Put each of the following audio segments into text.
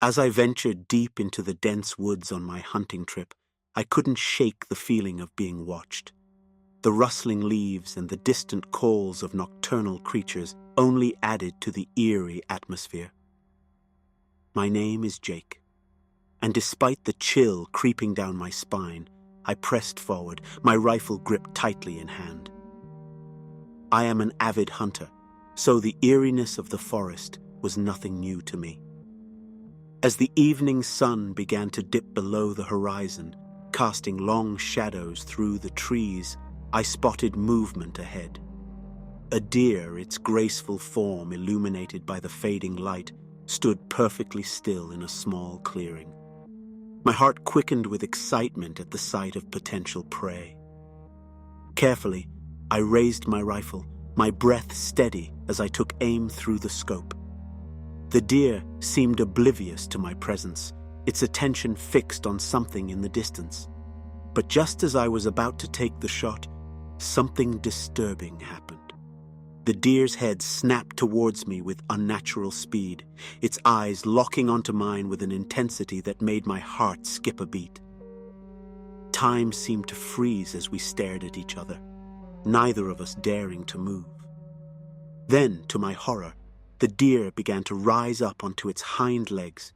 As I ventured deep into the dense woods on my hunting trip, I couldn't shake the feeling of being watched. The rustling leaves and the distant calls of nocturnal creatures only added to the eerie atmosphere. My name is Jake, and despite the chill creeping down my spine, I pressed forward, my rifle gripped tightly in hand. I am an avid hunter, so the eeriness of the forest was nothing new to me. As the evening sun began to dip below the horizon, casting long shadows through the trees, I spotted movement ahead. A deer, its graceful form illuminated by the fading light, stood perfectly still in a small clearing. My heart quickened with excitement at the sight of potential prey. Carefully, I raised my rifle, my breath steady as I took aim through the scope. The deer seemed oblivious to my presence, its attention fixed on something in the distance. But just as I was about to take the shot, something disturbing happened. The deer's head snapped towards me with unnatural speed, its eyes locking onto mine with an intensity that made my heart skip a beat. Time seemed to freeze as we stared at each other, neither of us daring to move. Then, to my horror, the deer began to rise up onto its hind legs,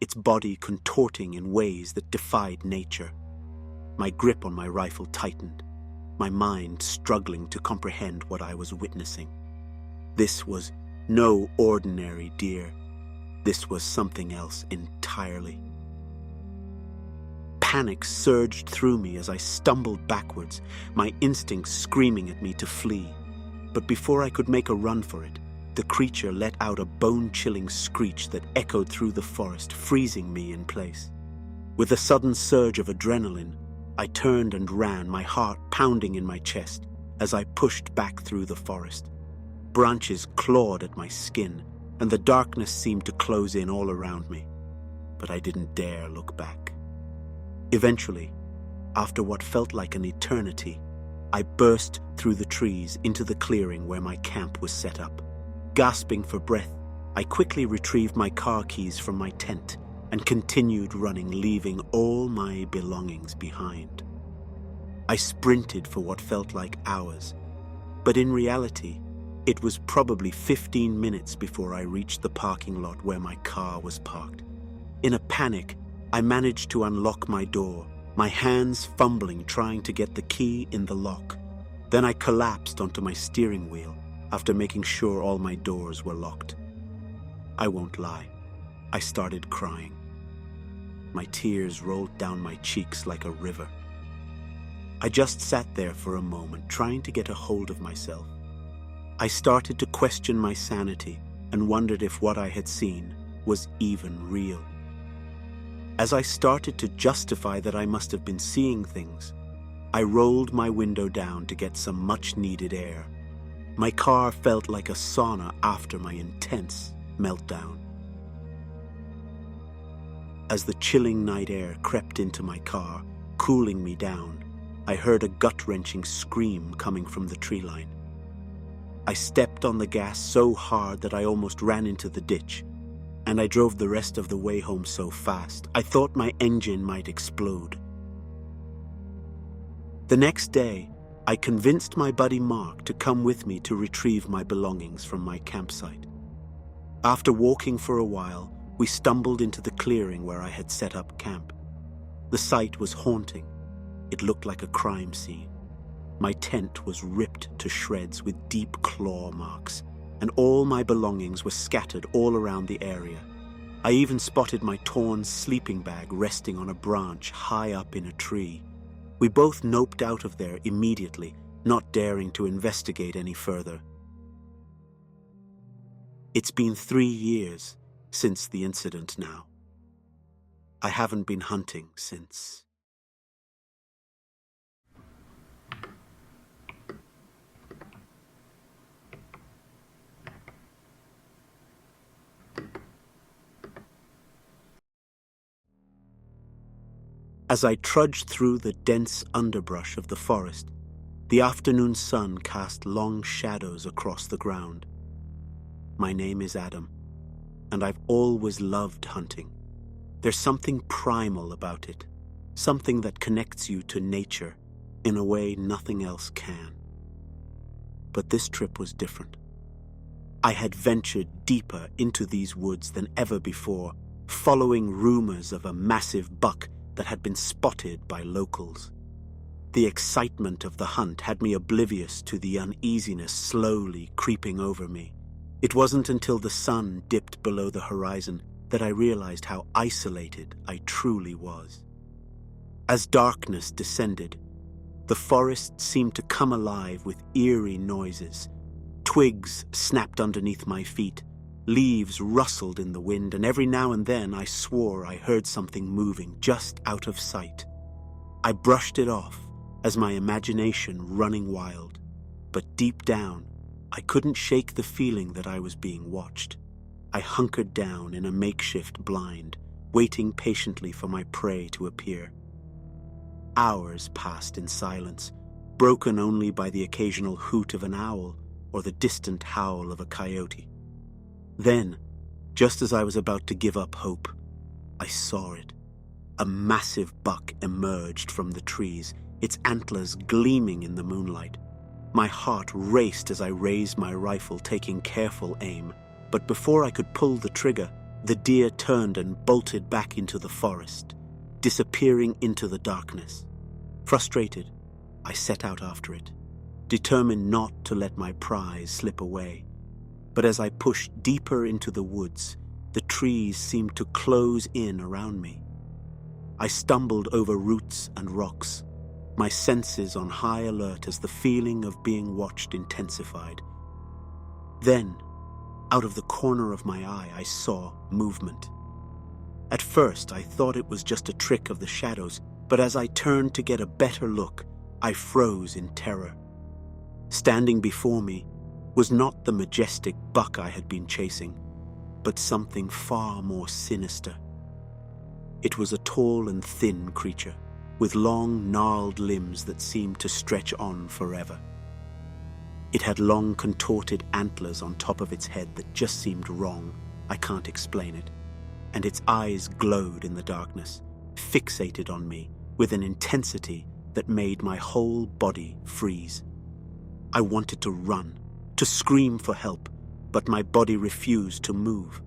its body contorting in ways that defied nature. My grip on my rifle tightened, my mind struggling to comprehend what I was witnessing. This was no ordinary deer. This was something else entirely. Panic surged through me as I stumbled backwards, my instincts screaming at me to flee. But before I could make a run for it, the creature let out a bone-chilling screech that echoed through the forest, freezing me in place. With a sudden surge of adrenaline, I turned and ran, my heart pounding in my chest as I pushed back through the forest. Branches clawed at my skin, and the darkness seemed to close in all around me. But I didn't dare look back. Eventually, after what felt like an eternity, I burst through the trees into the clearing where my camp was set up. Gasping for breath, I quickly retrieved my car keys from my tent and continued running, leaving all my belongings behind. I sprinted for what felt like hours, but in reality, it was probably 15 minutes before I reached the parking lot where my car was parked. In a panic, I managed to unlock my door, my hands fumbling trying to get the key in the lock. Then I collapsed onto my steering wheel after making sure all my doors were locked. I won't lie, I started crying. My tears rolled down my cheeks like a river. I just sat there for a moment, trying to get a hold of myself. I started to question my sanity and wondered if what I had seen was even real. As I started to justify that I must have been seeing things, I rolled my window down to get some much-needed air. My car felt like a sauna after my intense meltdown. As the chilling night air crept into my car, cooling me down, I heard a gut-wrenching scream coming from the tree line. I stepped on the gas so hard that I almost ran into the ditch, and I drove the rest of the way home so fast, I thought my engine might explode. The next day, I convinced my buddy Mark to come with me to retrieve my belongings from my campsite. After walking for a while, we stumbled into the clearing where I had set up camp. The sight was haunting. It looked like a crime scene. My tent was ripped to shreds with deep claw marks, and all my belongings were scattered all around the area. I even spotted my torn sleeping bag resting on a branch high up in a tree. We both noped out of there immediately, not daring to investigate any further. It's been 3 years since the incident now. I haven't been hunting since. As I trudged through the dense underbrush of the forest, the afternoon sun cast long shadows across the ground. My name is Adam, and I've always loved hunting, There's something primal about it, something that connects you to nature in a way nothing else can. But this trip was different. I had ventured deeper into these woods than ever before, following rumors of a massive buck that had been spotted by locals. The excitement of the hunt had me oblivious to the uneasiness slowly creeping over me. It wasn't until the sun dipped below the horizon that I realized how isolated I truly was. As darkness descended, the forest seemed to come alive with eerie noises. Twigs snapped underneath my feet, leaves rustled in the wind, and every now and then I swore I heard something moving just out of sight. I brushed it off as my imagination running wild, but deep down, I couldn't shake the feeling that I was being watched. I hunkered down in a makeshift blind, waiting patiently for my prey to appear. Hours passed in silence, broken only by the occasional hoot of an owl or the distant howl of a coyote. Then, just as I was about to give up hope, I saw it. A massive buck emerged from the trees, its antlers gleaming in the moonlight. My heart raced as I raised my rifle, taking careful aim. But before I could pull the trigger, the deer turned and bolted back into the forest, disappearing into the darkness. Frustrated, I set out after it, determined not to let my prize slip away. But as I pushed deeper into the woods, the trees seemed to close in around me. I stumbled over roots and rocks, my senses on high alert as the feeling of being watched intensified. Then, out of the corner of my eye, I saw movement. At first, I thought it was just a trick of the shadows, but as I turned to get a better look, I froze in terror. Standing before me was not the majestic buck I had been chasing, but something far more sinister. It was a tall and thin creature, with long, gnarled limbs that seemed to stretch on forever. It had long, contorted antlers on top of its head that just seemed wrong. I can't explain it. And its eyes glowed in the darkness, fixated on me with an intensity that made my whole body freeze. I wanted to run, to scream for help, but my body refused to move.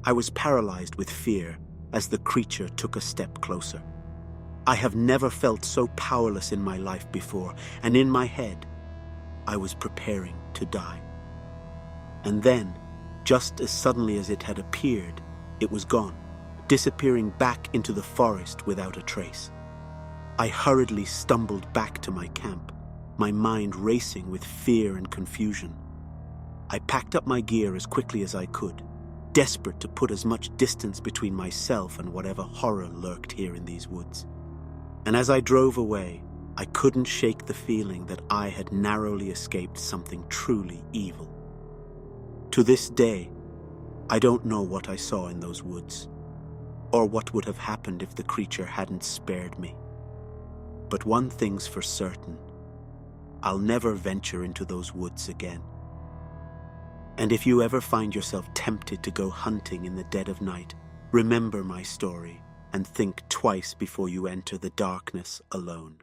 I was paralyzed with fear as the creature took a step closer. I have never felt so powerless in my life before, and in my head, I was preparing to die. And then, just as suddenly as it had appeared, it was gone, disappearing back into the forest without a trace. I hurriedly stumbled back to my camp, my mind racing with fear and confusion. I packed up my gear as quickly as I could, desperate to put as much distance between myself and whatever horror lurked here in these woods. And as I drove away, I couldn't shake the feeling that I had narrowly escaped something truly evil. To this day, I don't know what I saw in those woods, or what would have happened if the creature hadn't spared me. But one thing's for certain, I'll never venture into those woods again. And if you ever find yourself tempted to go hunting in the dead of night, remember my story and think twice before you enter the darkness alone.